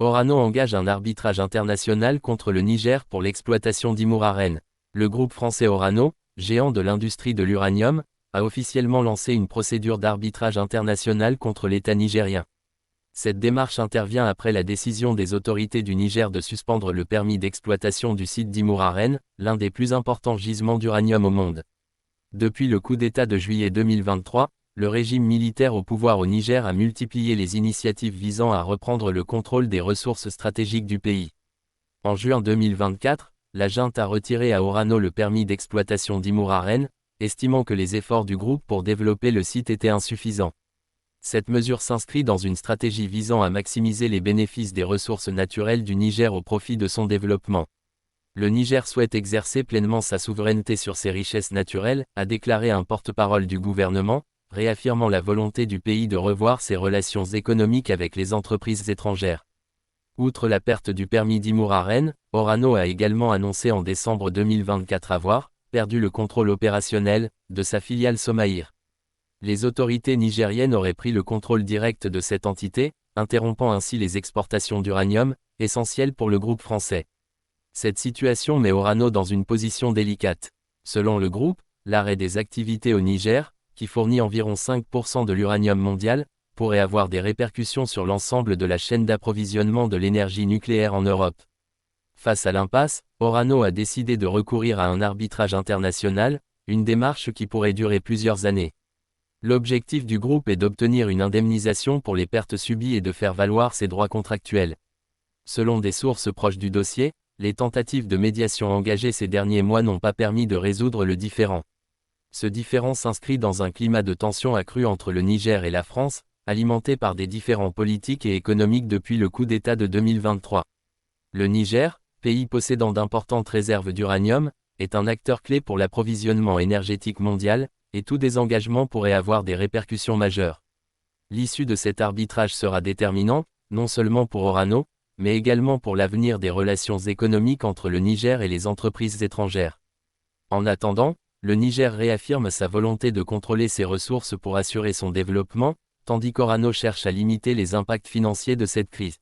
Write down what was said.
Orano engage un arbitrage international contre le Niger pour l'exploitation d'Imouraren. Le groupe français Orano, géant de l'industrie de l'uranium, a officiellement lancé une procédure d'arbitrage international contre l'État nigérien. Cette démarche intervient après la décision des autorités du Niger de suspendre le permis d'exploitation du site d'Imouraren, l'un des plus importants gisements d'uranium au monde. Depuis le coup d'État de juillet 2023, le régime militaire au pouvoir au Niger a multiplié les initiatives visant à reprendre le contrôle des ressources stratégiques du pays. En juin 2024, la junte a retiré à Orano le permis d'exploitation d'Imouraren, estimant que les efforts du groupe pour développer le site étaient insuffisants. Cette mesure s'inscrit dans une stratégie visant à maximiser les bénéfices des ressources naturelles du Niger au profit de son développement. Le Niger souhaite exercer pleinement sa souveraineté sur ses richesses naturelles, a déclaré un porte-parole du gouvernement, réaffirmant la volonté du pays de revoir ses relations économiques avec les entreprises étrangères. Outre la perte du permis d'Imouraren, Orano a également annoncé en décembre 2024 avoir perdu le contrôle opérationnel de sa filiale Somaïr. Les autorités nigériennes auraient pris le contrôle direct de cette entité, interrompant ainsi les exportations d'uranium, essentielles pour le groupe français. Cette situation met Orano dans une position délicate. Selon le groupe, l'arrêt des activités au Niger, qui fournit environ 5% de l'uranium mondial, pourrait avoir des répercussions sur l'ensemble de la chaîne d'approvisionnement de l'énergie nucléaire en Europe. Face à l'impasse, Orano a décidé de recourir à un arbitrage international, une démarche qui pourrait durer plusieurs années. L'objectif du groupe est d'obtenir une indemnisation pour les pertes subies et de faire valoir ses droits contractuels. Selon des sources proches du dossier, les tentatives de médiation engagées ces derniers mois n'ont pas permis de résoudre le différend. Ce différend s'inscrit dans un climat de tension accrue entre le Niger et la France, alimenté par des différends politiques et économiques depuis le coup d'État de 2023. Le Niger, pays possédant d'importantes réserves d'uranium, est un acteur clé pour l'approvisionnement énergétique mondial, et tout désengagement pourrait avoir des répercussions majeures. L'issue de cet arbitrage sera déterminante, non seulement pour Orano, mais également pour l'avenir des relations économiques entre le Niger et les entreprises étrangères. En attendant, le Niger réaffirme sa volonté de contrôler ses ressources pour assurer son développement, tandis qu'Orano cherche à limiter les impacts financiers de cette crise.